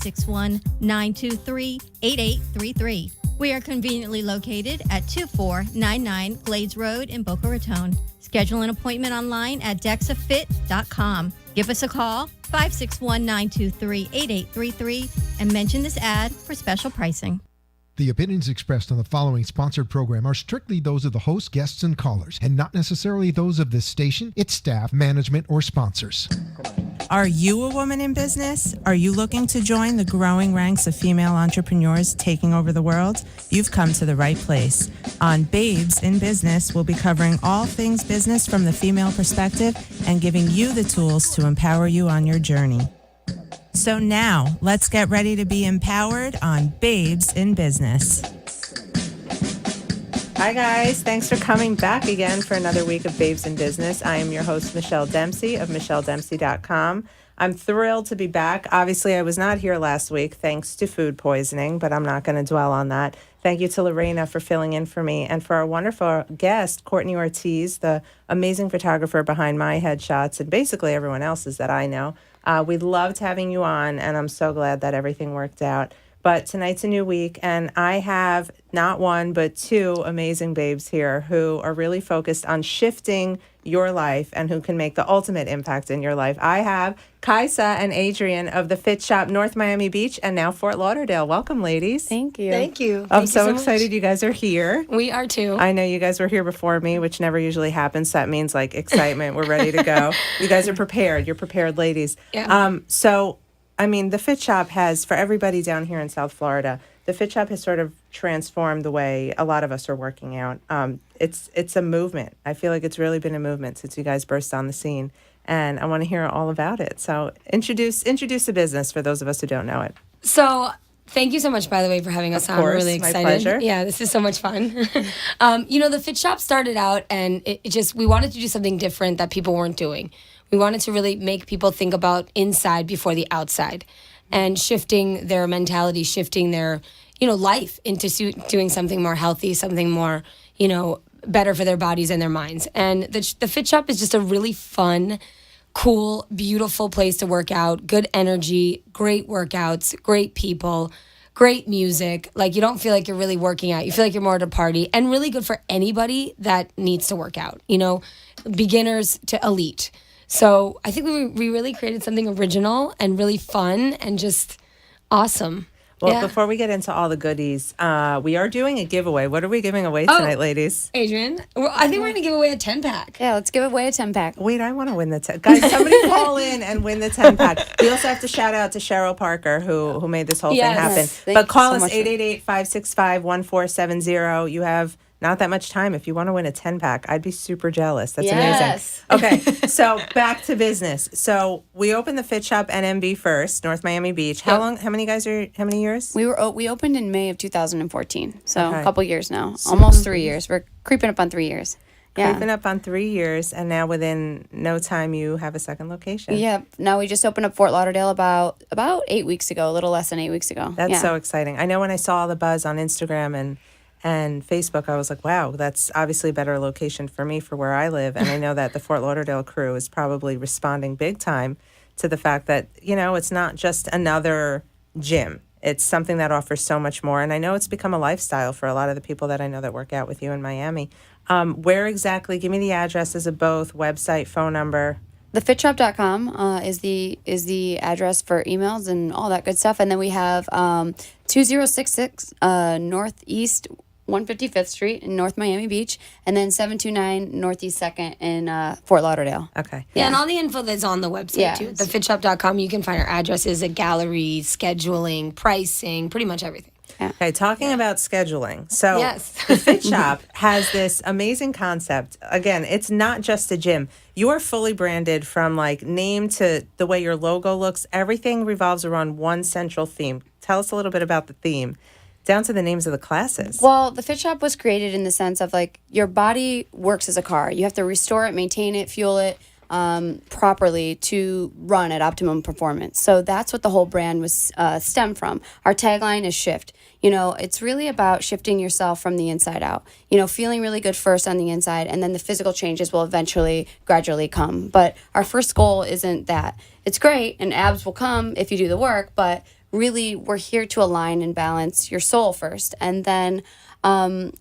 561-923-8833. We are conveniently located at 2499 Glades Road in Boca Raton. Schedule an appointment online at dexafit.com. Give us a call, 561-923-8833, and mention this ad for special pricing. The opinions expressed on the following sponsored program are strictly those of the host, guests, and callers, and not necessarily those of this station, its staff, management, or sponsors. Are you a woman in business? Are you looking to join the growing ranks of female entrepreneurs taking over the world? You've come to the right place. On Babes in Business, we'll be covering all things business from the female perspective and giving you the tools to empower you on your journey. So now, let's get ready to be empowered on Babes in Business. Hi guys, thanks for coming back again for another week of Babes in Business. I am your host, Michelle Dempsey of MichelleDempsey.com. I'm thrilled to be back. Obviously, I was not here last week thanks to food poisoning, but I'm not going to dwell on that. Thank you to Lorena for filling in for me and for our wonderful guest, Courtney Ortiz, the amazing photographer behind my headshots and basically everyone else's that I know. We loved having you on, and I'm so glad that everything worked out. But tonight's a new week, and I have not one, but two amazing babes here who are really focused on shifting your life and who can make the ultimate impact in your life. I have Kaisa and Adrian of the Fit Shop North Miami Beach and now Fort Lauderdale. Welcome, ladies. Thank you. Thank you. I'm so excited you guys are here. We are too. I know you guys were here before me, which never usually happens. So that means like excitement. We're ready to go. You guys are prepared. You're prepared, ladies. Yeah. So, I mean, the Fit Shop has, for everybody down here in South Florida, the Fit Shop has sort of transformed the way a lot of us are working out. It's a movement. I feel like it's really been a movement since you guys burst on the scene, and I want to hear all about it. So introduce the business for those of us who don't know it. So thank you so much, by the way, for having us on. We're really excited. My pleasure. Yeah, this is so much fun. The Fit Shop started out, and we wanted to do something different that people weren't doing. We wanted to really make people think about inside before the outside, and shifting their mentality, shifting their life into doing something more healthy, something more better for their bodies and their minds. And the Fit Shop is just a really fun, cool, beautiful place to work out. Good energy, great workouts, great people, great music. Like, you don't feel like you're really working out. You feel like you're more at a party, and really good for anybody that needs to work out, beginners to elite. So I think we really created something original and really fun and just awesome. Well, before we get into all the goodies, we are doing a giveaway. What are we giving away tonight, ladies? Adrian, I think we're going to give away a 10-pack. Yeah, let's give away a 10-pack. Wait, I want to win the 10. Guys, somebody call in and win the 10-pack. We also have to shout out to Cheryl Parker, who made this whole thing happen. But call us, 888-565-1470. You have not that much time if you want to win a 10-pack. I'd be super jealous. That's amazing. Okay, so back to business. So we opened the Fit Shop NMB first, North Miami Beach. How many years? We opened in May of 2014, so a couple years now. Almost 3 years. We're creeping up on 3 years. Yeah. Creeping up on 3 years, and now within no time you have a second location. Yeah, now we just opened up Fort Lauderdale about 8 weeks ago, a little less than 8 weeks ago. That's so exciting. I know when I saw all the buzz on Instagram and Facebook, I was like, wow, that's obviously a better location for me for where I live. And I know that the Fort Lauderdale crew is probably responding big time to the fact that, it's not just another gym. It's something that offers so much more. And I know it's become a lifestyle for a lot of the people that I know that work out with you in Miami. Where exactly? Give me the addresses of both, website, phone number. Thefitshop.com is the address for emails and all that good stuff. And then we have 2066 Northeast 155th Street in North Miami Beach, and then 729 Northeast 2nd in Fort Lauderdale. Okay. Yeah, and all the info that's on the website, too. Thefitshop.com, you can find our addresses, a gallery, scheduling, pricing, pretty much everything. Yeah. Okay, talking about scheduling. So the Fit Shop has this amazing concept. Again, it's not just a gym. You are fully branded from like name to the way your logo looks. Everything revolves around one central theme. Tell us a little bit about the theme, down to the names of the classes. Well, the Fit Shop was created in the sense of like your body works as a car. You have to restore it, maintain it, fuel it properly to run at optimum performance. So that's what the whole brand was stemmed from. Our tagline is shift. It's really about shifting yourself from the inside out. Feeling really good first on the inside, and then the physical changes will eventually gradually come. But our first goal isn't that. It's great, and abs will come if you do the work, but really we're here to align and balance your soul first. And then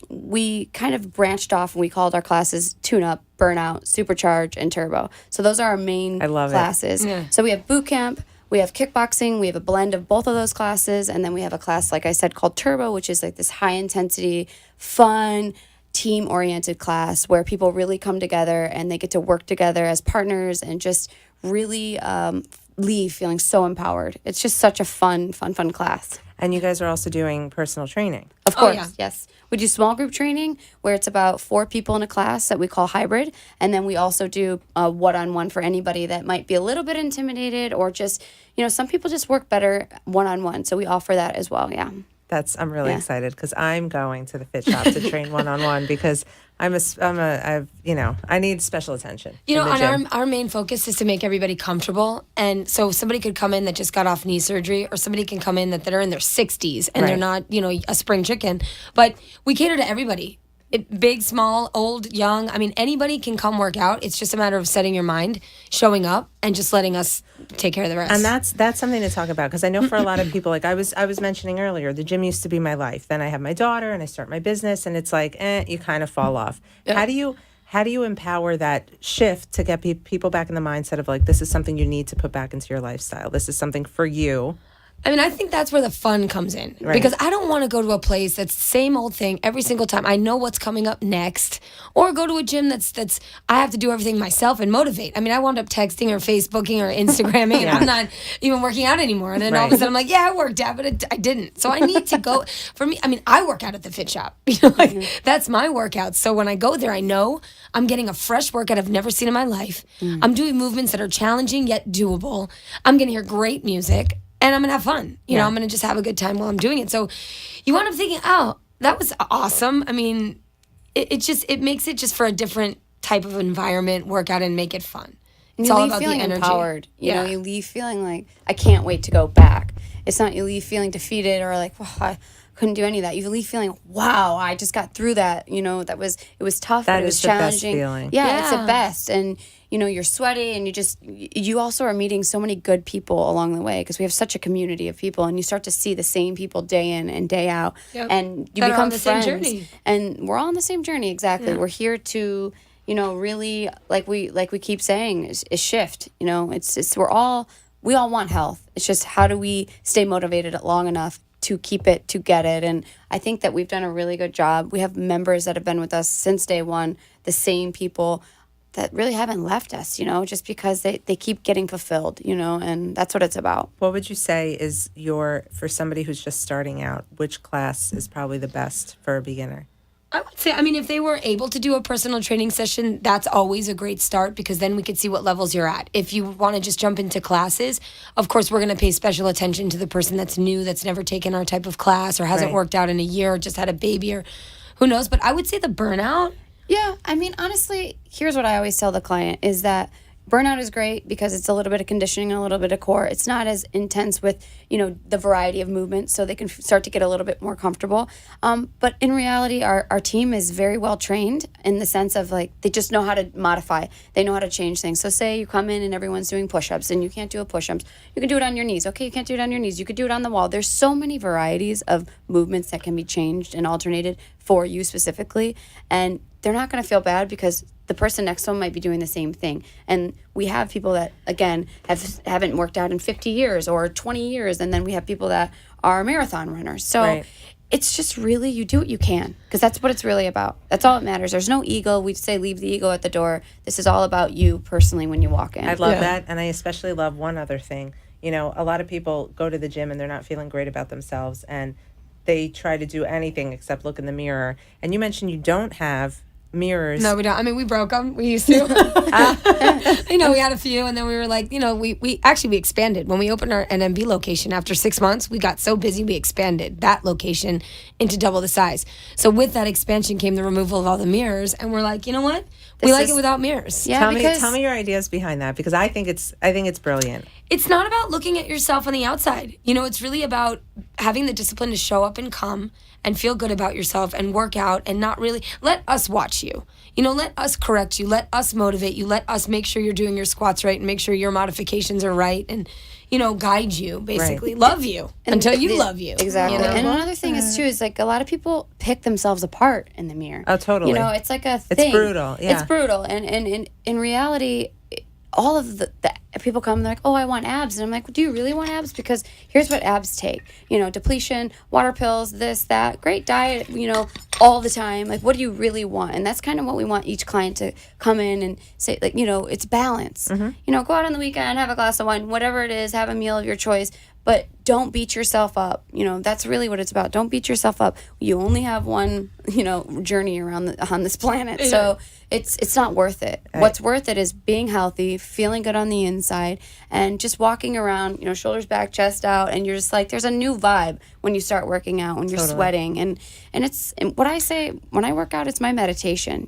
we kind of branched off and we called our classes Tune Up, Burnout, Supercharge, and Turbo. So those are our main classes. Yeah. So we have boot camp, we have kickboxing, we have a blend of both of those classes, and then we have a class, like I said, called Turbo, which is like this high intensity, fun, team oriented class where people really come together and they get to work together as partners and just really leave feeling so empowered. It's just such a fun class. And you guys are also doing personal training. Of course, yeah. yes. We do small group training where it's about 4 people in a class that we call hybrid. And then we also do one-on-one for anybody that might be a little bit intimidated or just, some people just work better one-on-one. So we offer that as well, yeah. I'm really excited because I'm going to the fit shop to train one-on-one because I need special attention. And our main focus is to make everybody comfortable. And so somebody could come in that just got off knee surgery, or somebody can come in that are in their 60s and they're not, a spring chicken. But we cater to everybody. Big, small, old, young. I mean, anybody can come work out. It's just a matter of setting your mind, showing up, and just letting us take care of the rest. And that's something to talk about because I know for a lot of people, like I was mentioning earlier, the gym used to be my life. Then I have my daughter and I start my business, and it's like, you kind of fall off. Yeah. How do you empower that shift to get people back in the mindset of like, this is something you need to put back into your lifestyle. This is something for you. I mean, I think that's where the fun comes in. Right. Because I don't want to go to a place that's the same old thing every single time. I know what's coming up next. Or go to a gym that's I have to do everything myself and motivate. I mean, I wound up texting or Facebooking or Instagramming and I'm not even working out anymore. And then all of a sudden I'm like, yeah, I worked out, but I didn't. So I need to go. For me, I mean, I work out at the fit shop. That's my workout. So when I go there, I know I'm getting a fresh workout I've never seen in my life. I'm doing movements that are challenging yet doable. I'm going to hear great music. And I'm going to have fun. I'm going to just have a good time while I'm doing it. So you wind up thinking, oh, that was awesome. I mean, it makes it just for a different type of environment, work out and make it fun. It's all about the energy. Empowered. You leave feeling like, I can't wait to go back. It's not you leave feeling defeated or like, I couldn't do any of that. You leave feeling, wow, I just got through that. It was tough, but it was challenging. That is the best feeling. Yeah, it's the best. And you're sweaty and you also are meeting so many good people along the way because we have such a community of people, and you start to see the same people day in and day out. Yep. And you become friends. Same journey. And we're all on the same journey, exactly. Yeah. We're here to, really, like we keep saying, is shift. We all want health. It's just how do we stay motivated long enough to keep it, to get it. And I think that we've done a really good job. We have members that have been with us since day one, the same people that really haven't left us, just because they keep getting fulfilled, and that's what it's about. What would you say is for somebody who's just starting out, which class is probably the best for a beginner? I would say, if they were able to do a personal training session, that's always a great start because then we could see what levels you're at. If you want to just jump into classes, of course, we're going to pay special attention to the person that's new, that's never taken our type of class or hasn't worked out in a year or just had a baby or who knows. But I would say the burnout. Yeah, honestly, here's what I always tell the client is that burnout is great because it's a little bit of conditioning and a little bit of core. It's not as intense with, the variety of movements, so they can start to get a little bit more comfortable. But in reality, our team is very well trained in the sense of like they just know how to modify. They know how to change things. So say you come in and everyone's doing push-ups and you can't do a push-ups. You can do it on your knees. Okay, you can't do it on your knees. You could do it on the wall. There's so many varieties of movements that can be changed and alternated for you specifically. And they're not going to feel bad because the person next to them might be doing the same thing. And we have people that, again, haven't worked out in 50 years or 20 years. And then we have people that are marathon runners. So it's just really, you do what you can because that's what it's really about. That's all that matters. There's no ego. We say leave the ego at the door. This is all about you personally when you walk in. I love that. And I especially love one other thing. A lot of people go to the gym and they're not feeling great about themselves. And they try to do anything except look in the mirror. And you mentioned you don't have mirrors. No, we don't. We broke them. We used to. We had a few, and then we were like, we expanded. When we opened our NMB location after 6 months, we got so busy, we expanded that location into double the size. So with that expansion came the removal of all the mirrors, and we're like, you know what? We like it without mirrors. Yeah, tell me your ideas behind that because I think it's brilliant. It's not about looking at yourself on the outside. It's really about having the discipline to show up and come and feel good about yourself and work out and not really let us watch you. Let us correct you. Let us motivate you. Let us make sure you're doing your squats right and make sure your modifications are right and, guide you, basically. Right. Love you until you love you. Exactly. And another thing is, too, is like a lot of people pick themselves apart in the mirror. Oh, totally. It's like a thing. It's brutal. Yeah. It's brutal. And in reality, all of the people come and they're like, oh, I want abs. And I'm like, well, do you really want abs? Because here's what abs take. Depletion, water pills, this, that, great diet, all the time. Like, what do you really want? And that's kind of what we want each client to come in and say, like, it's balance. Mm-hmm. Go out on the weekend, have a glass of wine, whatever it is, have a meal of your choice. But don't beat yourself up. That's really what it's about. Don't beat yourself up. You only have one, journey around on this planet. Yeah. So it's not worth it. Right. What's worth it is being healthy, feeling good on the inside, and just walking around, shoulders back, chest out, and you're just like, there's a new vibe when you start working out, when you're sweating. And what I say when I work out, it's my meditation.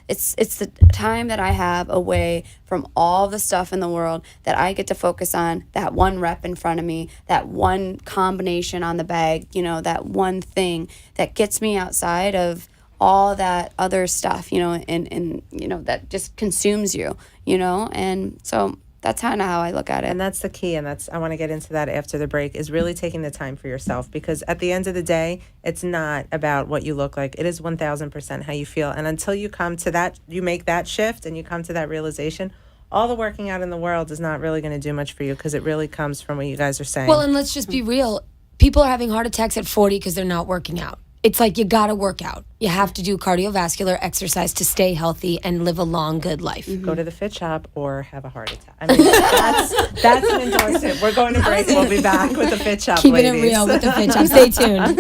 It's the time that I have away from all the stuff in the world that I get to focus on, that one rep in front of me, that one combination on the bag, that one thing that gets me outside of all that other stuff, and that just consumes you, and so that's kind of how I look at it. And that's the key, and I want to get into that after the break, is really taking the time for yourself, because at the end of the day, it's not about what you look like. It is 1,000% how you feel. And until you come to that, you make that shift and you come to that realization, all the working out in the world is not really going to do much for you, because it really comes from what you guys are saying. Well, and let's just be real. People are having heart attacks at 40 because they're not working out. It's like you got to work out. You have to do cardiovascular exercise to stay healthy and live a long, good life. Go to the fit shop or have a heart attack. I mean, that's an endorsement. We're going to break. We'll be back with the fit shop, Keeping ladies. it real with the fit shop. Stay tuned.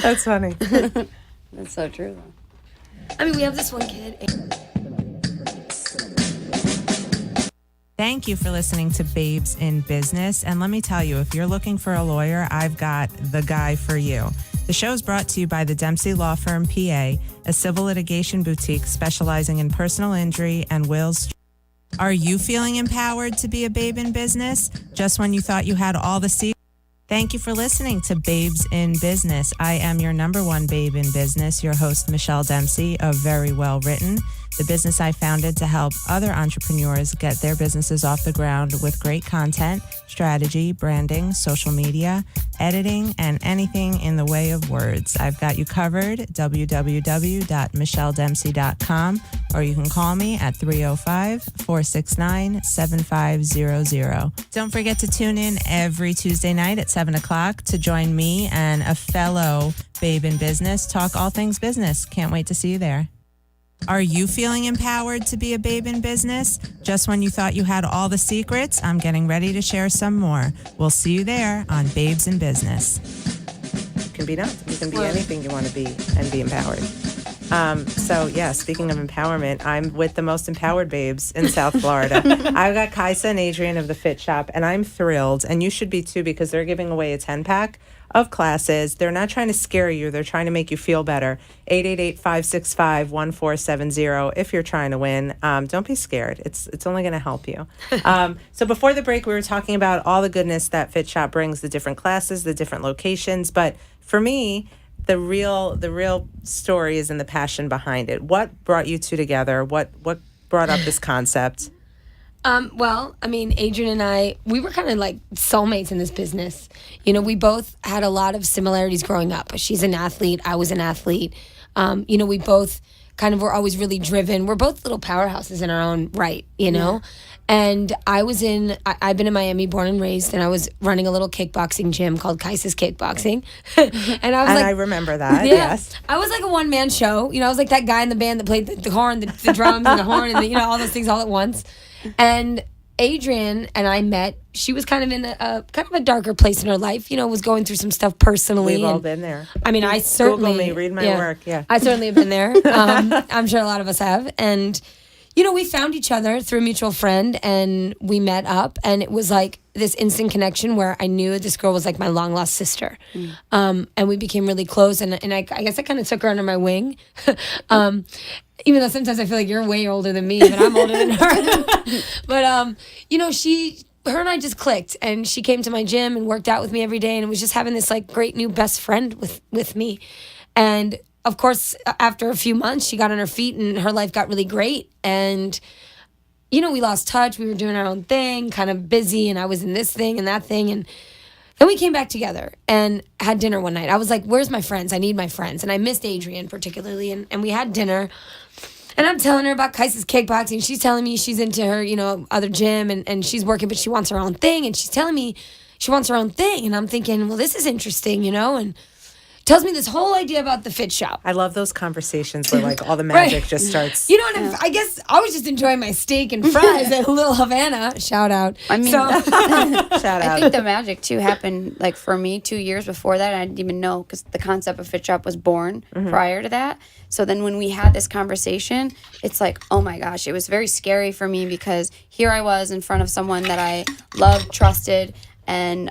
That's funny. That's so true, though. I mean, we have this one kid. Thank you for listening to Babes in Business. And let me tell you, if you're looking for a lawyer, I've got the guy for you. The show is brought to you by the Dempsey Law Firm, PA, a civil litigation boutique specializing in personal injury and wills. Are you feeling empowered to be a babe in business just when you thought you had all the secrets? Thank you for listening to Babes in Business. I am your number one babe in business, your host, Michelle Dempsey of Very Well Written, the business I founded to help other entrepreneurs get their businesses off the ground with great content, strategy, branding, social media, editing, and anything in the way of words. I've got you covered, www.michelledempsey.com, or you can call me at 305-469-7500. Don't forget to tune in every Tuesday night at 7 o'clock to join me and a fellow babe in business talk all things business. Can't wait to see you there. Are you feeling empowered to be a babe in business just when you thought you had all the secrets? I'm getting ready to share some more. We'll see you there on Babes in Business. You can be you can be anything you want to be and be empowered. Speaking of empowerment, I'm with the most empowered babes in South Florida. I've got Kaisa and Adrian of the Fit Shop, and I'm thrilled, and you should be too, because they're giving away a 10-pack of classes. They're not trying to scare you. They're trying to make you feel better. 888-565-1470 if you're trying to win. Don't be scared. It's only going to help you. So before the break, we were talking about all the goodness that Fit Shop brings, the different classes, the different locations. But for me, the real story is in the passion behind it. What brought you two together? What brought up this concept? Well, I mean, Adrian and I, we were kind of like soulmates in this business. We both had a lot of similarities growing up. She's an athlete. I was an athlete. We both kind of were always really driven. We're both little powerhouses in our own right, know? And I've been in Miami, born and raised, and I was running a little kickboxing gym called Kaisa's Kickboxing. and I remember that, yeah, yes. I was like a one-man show. I was like that guy in the band that played the horn, the drums, and the horn, and all those things all at once. And Adrian and I met. She was kind of in a darker place in her life. Was going through some stuff personally. We've all been there. I mean, I certainly Google me, read my work. Yeah, I certainly have been there. I'm sure a lot of us have. And we found each other through a mutual friend, and we met up, and it was like this instant connection where I knew this girl was like my long lost sister. And we became really close, and I guess I kind of took her under my wing. Even though sometimes I feel like you're way older than me, but I'm older than her. But, her and I just clicked, and she came to my gym and worked out with me every day, and was just having this like great new best friend with me. And of course, after a few months, she got on her feet and her life got really great. And you know, we lost touch. We were doing our own thing, kind of busy, and I was in this thing and that thing. And then we came back together and had dinner one night. I was like, where's my friends? I need my friends. And I missed Adrienne particularly. And we had dinner. And I'm telling her about Kaisa's kickboxing. She's telling me she's into her, you know, other gym and she's working, but she wants her own thing. And she's telling me she wants her own thing. And I'm thinking, well, this is interesting, you know, and tells me this whole idea about the fit shop. I love those conversations where like all the magic just starts. You know, and I guess I was just enjoying my steak and fries at Little Havana. Shout out. I mean, Shout I out. think the magic too happened like for me 2 years before that. I didn't even know because the concept of Fit Shop was born prior to that. So then when we had this conversation, it's like, oh my gosh, it was very scary for me because here I was in front of someone that I loved, trusted, and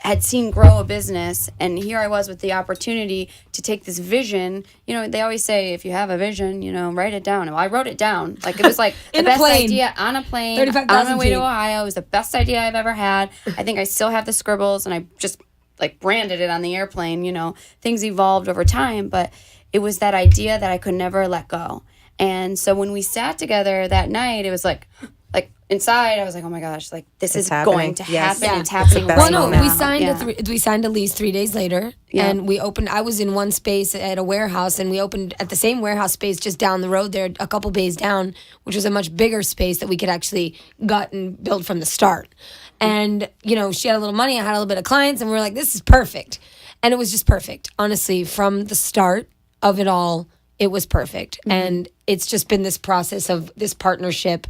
had seen grow a business, and here I was with the opportunity to take this vision. You know, they always say if you have a vision, you know, write it down. Well, I wrote it down. Like it was like the best idea on a plane, 35,000 on my way to feet. Ohio. It was the best idea I've ever had. I think I still have the scribbles, and I just like branded it on the airplane. You know, things evolved over time, but it was that idea that I could never let go. And so when we sat together that night, it was like inside, I was like, oh my gosh, like this is going to happen. Yeah. It's happening It's the right best Well, no, moment. we signed a lease 3 days later, Yeah. and we opened. I was in one space at a warehouse, and we opened at the same warehouse space just down the road there, a couple bays down, which was a much bigger space that we could actually gut and build from the start. And you know, she had a little money, I had a little bit of clients, and we were like, this is perfect, and it was just perfect. Honestly, from the start of it all, it was perfect, and it's just been this process of this partnership.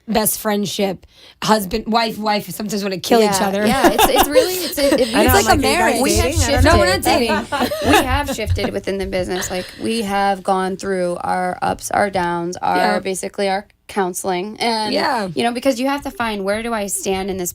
Best friendship, husband, wife. Sometimes want to kill each other. Yeah, it's really it's I'm like like, a are you guys marriage. We have dating? I shifted. don't No, we're not dating. We have shifted within the business. Like we have gone through our ups, our downs, our basically our counseling, and you know, because you have to find where do I stand in this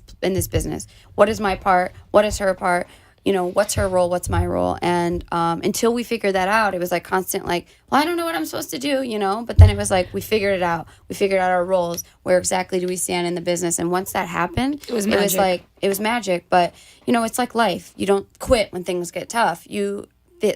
business. What is my part? What is her part? You know, what's her role? What's my role? And until we figured that out, it was like constant, like, well, I don't know what I'm supposed to do, you know? But then it was like, we figured it out. We figured out our roles. Where exactly do we stand in the business? And once that happened, it was magic. But, you know, it's like life. You don't quit when things get tough. You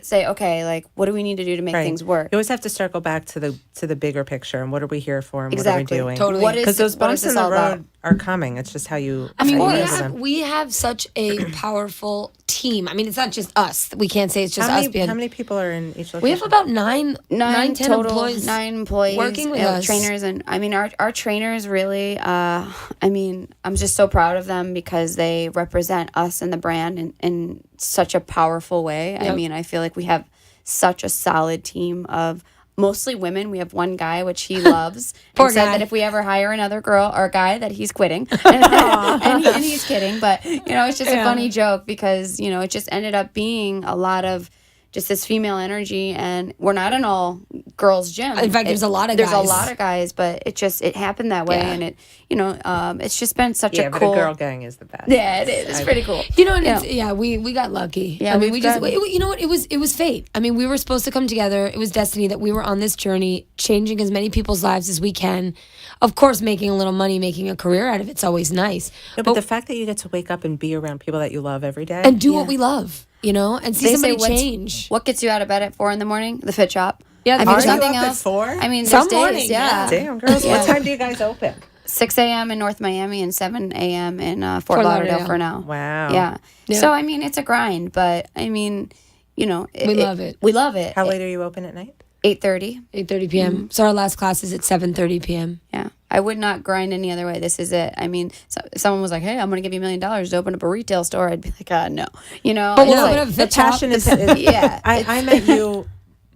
say, okay, like, what do we need to do to make things work? You always have to circle back to the bigger picture and what are we here for and Exactly. what are we doing? Totally. Because those what bumps is in this the all road about? are coming. It's just how you. I mean, how you we handle have, them. we have such a powerful team. I mean, it's not just us. We can't say it's just us. How many people are in each location? We have about nine, 10 total, employees. 9 employees working with us. trainers, and I mean our trainers really. I mean, I'm just so proud of them because they represent us and the brand in such a powerful way. I mean, I feel like we have such a solid team of mostly women. We have one guy, which he loves, and said that if we ever hire another girl or a guy, that he's quitting. And he's kidding, but you know, it's just a funny joke because you know it just ended up being a lot of just this female energy, and we're not an all girls gym. In fact, there's a lot of there's guys. a lot of guys, but it happened that way, and it it's just been such a but cool. a girl gang is the best. Yeah, it is. It's pretty cool. You know, and it's, we got lucky. Yeah, I mean, we've we just, got- you know what? It was fate. I mean, we were supposed to come together. It was destiny that we were on this journey, changing as many people's lives as we can. Of course, making a little money, making a career out of it's always nice. No, but the fact that you get to wake up and be around people that you love every day. And do what we love, you know, and see They somebody say change. What gets you out of bed at 4 a.m? The Fit Shop. Yeah, I mean, Are there's you nothing up at else. 4? I mean, Some there's days, mornings, yeah. Damn, girls. Yeah. What time do you guys open? 6 a.m. in North Miami and 7 a.m. in Fort Lauderdale for now. Wow. Yeah. Yeah. So I mean, it's a grind, but I mean, you know, We love it. We love it. How late are you open at night? 8:30. 8:30 p.m. So our last class is at 7:30 p.m. Yeah. I would not grind any other way. This is it. I mean, so if someone was like, "Hey, I'm going to give you $1 million to open up a retail store," I'd be like, no. You know, But we'll it's open like- up a The fit shop. passion is. yeah. I met you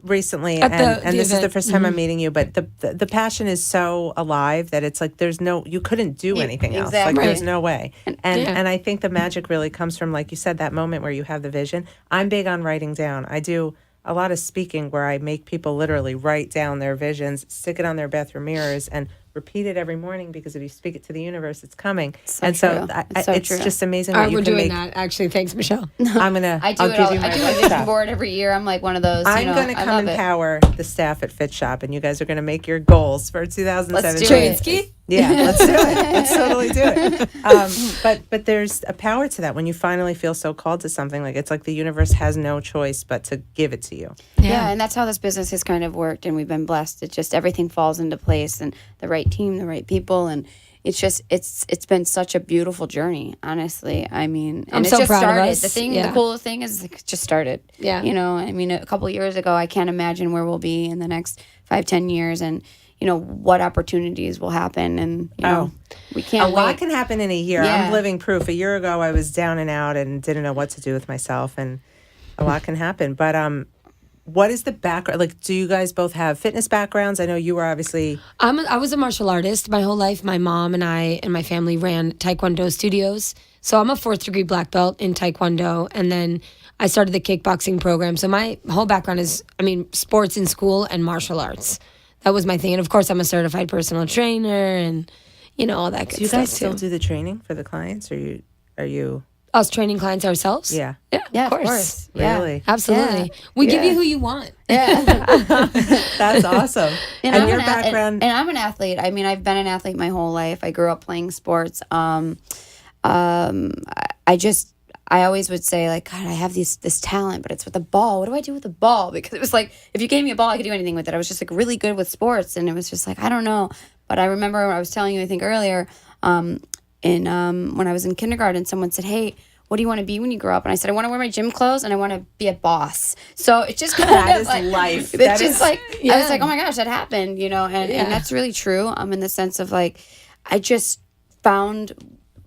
recently, At and the this is the event. first time I'm meeting you. But the passion is so alive that it's like you couldn't do anything else. Like exactly. there's no way. And Yeah. I think the magic really comes from, like you said, that moment where you have the vision. I'm big on writing down. I do a lot of speaking where I make people literally write down their visions, stick it on their bathroom mirrors, and repeat it every morning, because if you speak it to the universe, it's coming. So and so, true. I, It's so it's true. just amazing. All what right, you we're can doing make. that. Actually, thanks, Michelle. I'm gonna. I do I'll it give all. you my I do a best vision stuff. board every year. I'm like one of those. I'm you know, going to I come love it. empower the staff at Fit Shop, and you guys are going to make your goals for 2017. Let's do it. Trainski? Yeah, let's do it. Let's totally do it. But there's a power to that when you finally feel so called to something. Like it's like the universe has no choice but to give it to you. Yeah, and that's how this business has kind of worked, and we've been blessed. It just everything falls into place, and the right team, the right people, and it's just it's been such a beautiful journey. Honestly, I mean, and I'm it so just proud of started. us. The coolest thing is like, it just started. Yeah. You know, I mean, a couple of years ago, I can't imagine where we'll be in the next 5-10 years, and you know what opportunities will happen, and you know we can't. A lot can happen in a year. Yeah. I'm living proof. A year ago, I was down and out and didn't know what to do with myself, and a lot can happen. But what is the background? Like, do you guys both have fitness backgrounds? I know you were obviously. I was a martial artist my whole life. My mom and I and my family ran Taekwondo studios. So I'm a 4th degree black belt in Taekwondo. And then I started the kickboxing program. So my whole background is, sports in school and martial arts. That was my thing. And of course, I'm a certified personal trainer and, all that good Do you stuff guys still too. do the training for the clients? Or are you? Us training clients ourselves? Yeah. Yeah, of course. Yeah. Really? Absolutely. We give you who you want. That's awesome. And I'm your an background. and I'm an athlete. I mean, I've been an athlete my whole life. I grew up playing sports. I always would say, like, God, I have this talent, but it's with the ball. What do I do with the ball? Because it was like, if you gave me a ball, I could do anything with it. I was just like really good with sports, and it was just like, I don't know. But I remember I was telling you, I think earlier, when I was in kindergarten, someone said, "Hey, what do you want to be when you grow up?" And I said, "I want to wear my gym clothes and I want to be a boss." So it just kind That of is like, life. It's That just is- like I was like, "Oh my gosh, that happened," and that's really true. In the sense of like, I just found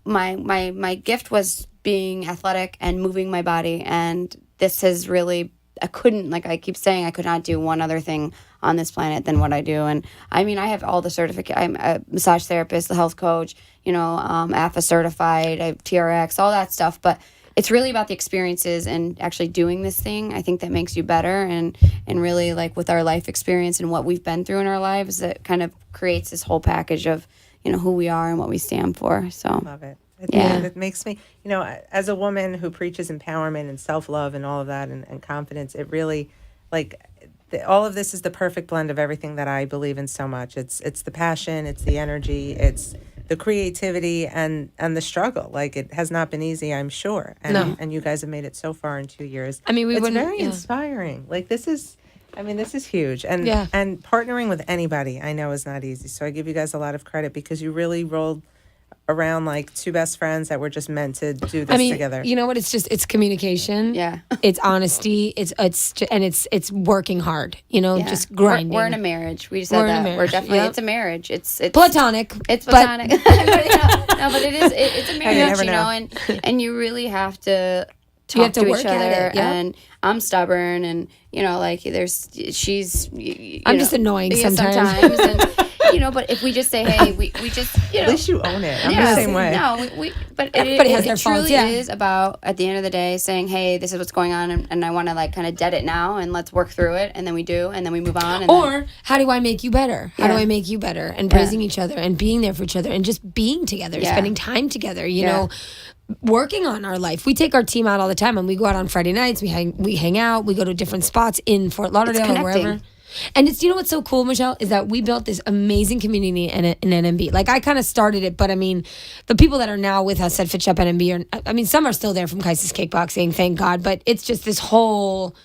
my gift was being athletic and moving my body, and this has really. I couldn't, like I keep saying, I could not do one other thing on this planet than what I do. And I mean, I have all the I'm a massage therapist, the health coach, AFA certified, I have TRX, all that stuff. But it's really about the experiences and actually doing this thing. I think that makes you better. And really, like with our life experience and what we've been through in our lives, that kind of creates this whole package of, who we are and what we stand for. So Love it. Yeah. It makes me, as a woman who preaches empowerment and self-love and all of that and confidence, it really, all of this is the perfect blend of everything that I believe in so much. It's the passion, it's the energy, it's the creativity and the struggle. Like, it has not been easy, I'm sure. And you guys have made it so far in 2 years. I mean, it's wouldn't- very inspiring. Like, this is huge. And Yeah. and partnering with anybody I know is not easy. So I give you guys a lot of credit because you really rolled around like two best friends that were just meant to do this together. You know what? It's communication. Yeah. It's honesty. It's working hard. Just grinding. We're in a marriage. We said We're in a that. marriage. We're definitely, Yep. it's a marriage. It's platonic. It's but- platonic. But it is. It's a marriage, never know. and you really have to talk You have to to work each at other. it, yep. And I'm stubborn, and she's. I'm just annoying sometimes. And but if we just say, hey, we just At least you own it. I'm the same way. No, but Everybody has their it faults, truly yeah. is about at the end of the day saying, hey, this is what's going on, and I want to like kind of dead it now, and let's work through it, and then we do, and then we move on. And Or how do I make you better? How do Yeah. I make you better? And praising each other and being there for each other and just being together, Yeah. spending time together, Yeah. working on our life. We take our team out all the time and we go out on Friday nights, we hang out, we go to different spots in Fort Lauderdale or connecting. wherever. And it's, what's so cool, Michelle, is that we built this amazing community in NMB. Like, I kind of started it, but I mean, the people that are now with us at Fit Shop NMB some are still there from Kaiser's Kickboxing, thank God, but it's just this whole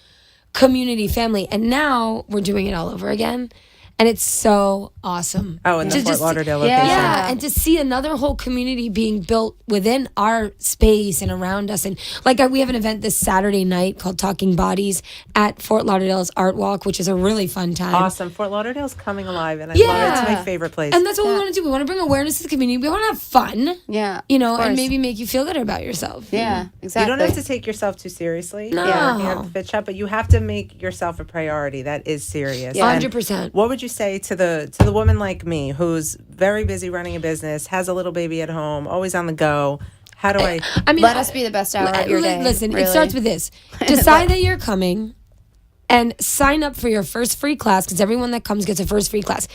community family. And now we're doing it all over again. And it's so awesome. Oh, in the To Fort just- Lauderdale location. Yeah, and to see another whole community being built within our space and around us. And we have an event this Saturday night called Talking Bodies at Fort Lauderdale's Art Walk, which is a really fun time. Awesome. Fort Lauderdale's coming alive, and I love it. It's my favorite place. And that's what we want to do. We want to bring awareness to the community. We want to have fun. Yeah, And of course. maybe make you feel good about yourself. Yeah, exactly. you don't have to take yourself too seriously. No. Yeah, you have to Fit Shop, but you have to make yourself a priority. That is serious. Yeah. And 100%. What would you say to the woman like me who's very busy running a business, has a little baby at home, always on the go? How do I? Let us be the best hour of your day. Listen, really. it starts with this. Decide that you're coming and sign up for your first free class, because everyone that comes gets a first free class.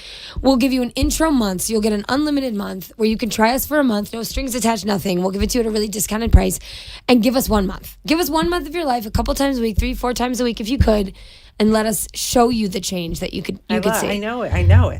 We'll give you an intro month, so you'll get an unlimited month where you can try us for a month, no strings attached, nothing. We'll give it to you at a really discounted price, and give us 1 month. Give us 1 month of your life, a couple times a week, 3-4 times a week if you could, and let us show you the change that you could see. I know it.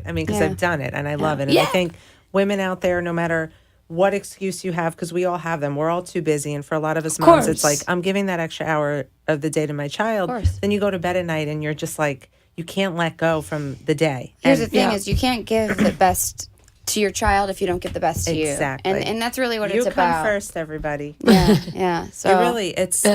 I mean, because Yeah. I've done it and I love it. And Yeah. I think women out there, no matter what excuse you have, because we all have them. We're all too busy. And for a lot of us moms, it's like, I'm giving that extra hour of the day to my child. Then you go to bed at night and you're just like, you can't let go from the day. Here's the thing is you can't give the best to your child if you don't give the best to you. Exactly. And that's really what you it's about. You come first, everybody. Yeah. So it really, it's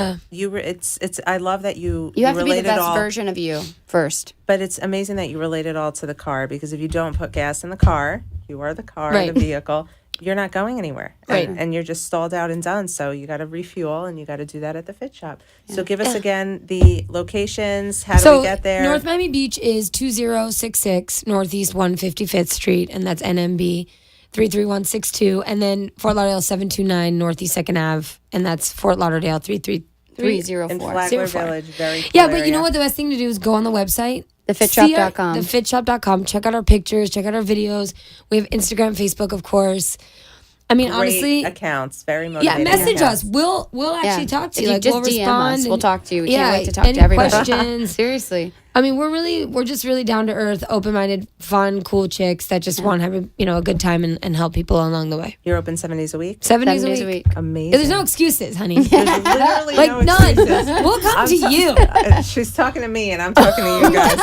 I love that you have to be the relate it best all. version of you first. But it's amazing that you relate it all to the car, because if you don't put gas in the car, you are the car, the vehicle, you're not going anywhere. Right. And you're just stalled out and done. So you got to refuel, and you got to do that at the Fit Shop. So give us again the locations. How do we get there? North Miami Beach is 2066 Northeast 155th Street, and that's NMB 33162. And then Fort Lauderdale 729 Northeast 2nd Ave, and that's Fort Lauderdale 33304. In Flagler Village, very cool Yeah, but area. you know what? The best thing to do is go on the website. Thefitshop.com. Thefitshop.com. Check out our pictures. Check out our videos. We have Instagram, Facebook, of course. I mean, Great honestly, accounts, very motivating. yeah, message accounts. us. We'll actually talk to If you. you just we'll DM respond. us, we'll talk to you. We yeah, can't wait to talk any to everybody. questions. Seriously. I mean, we're just really down to earth, open minded, fun, cool chicks that just want to have a good time and help people along the way. You're open 7 days a week? 7 days 7 a days week. a week. Amazing. There's no excuses, honey. There's literally like no none. excuses. We'll come to you. She's talking to me, and I'm talking to you guys.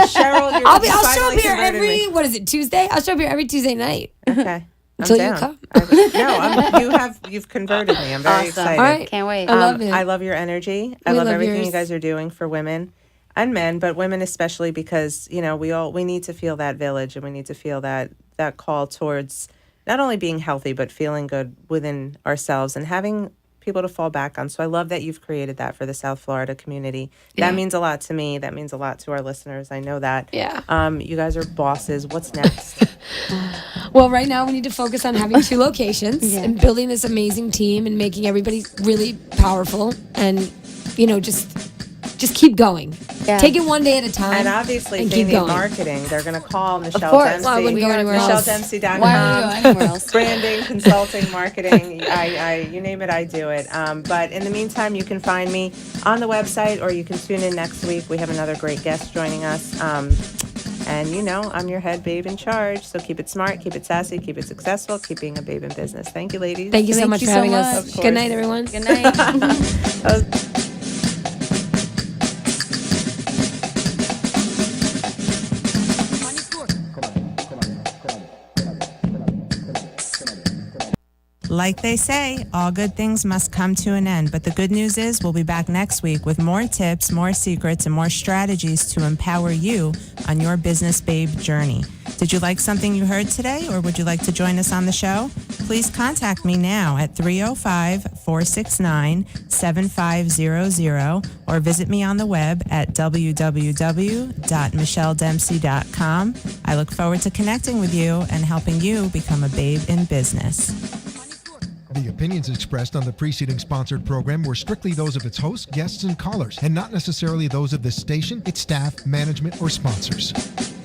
Cheryl, you're I'll show finally up here converted me. what is it, Tuesday? I'll show up here every Tuesday night. Okay. Until down. you come. You've converted me. I'm very excited. All right. Can't wait. I love it. I love your energy. I We love love everything yours. you guys are doing for women and men, but women especially, because we need to feel that village, and we need to feel that call towards not only being healthy but feeling good within ourselves and having people to fall back on. So I love that you've created that for the South Florida community. Yeah. That means a lot to me. That means a lot to our listeners. I know that. Yeah. You guys are bosses. What's next? Well, right now we need to focus on having 2 locations and building this amazing team and making everybody really powerful, and just keep going. Yeah. Take it one day at a time. And obviously, and if they keep need going. marketing, they're going to call Michelle course. Dempsey. Well, I wouldn't go anywhere else. MichelleDempsey.com. Why would you go anywhere else? Branding, consulting, marketing, you name it, I do it. But in the meantime, you can find me on the website, or you can tune in next week. We have another great guest joining us. And I'm your head babe in charge. So keep it smart, keep it sassy, keep it successful, keep being a babe in business. Thank you, ladies. Thank you so much for having us. Of course. Good night, everyone. Good night. Like they say, all good things must come to an end. But the good news is we'll be back next week with more tips, more secrets, and more strategies to empower you on your business babe journey. Did you like something you heard today, or would you like to join us on the show? Please contact me now at 305-469-7500, or visit me on the web at www.michelledempsey.com. I look forward to connecting with you and helping you become a babe in business. The opinions expressed on the preceding sponsored program were strictly those of its hosts, guests, and callers, and not necessarily those of this station, its staff, management, or sponsors.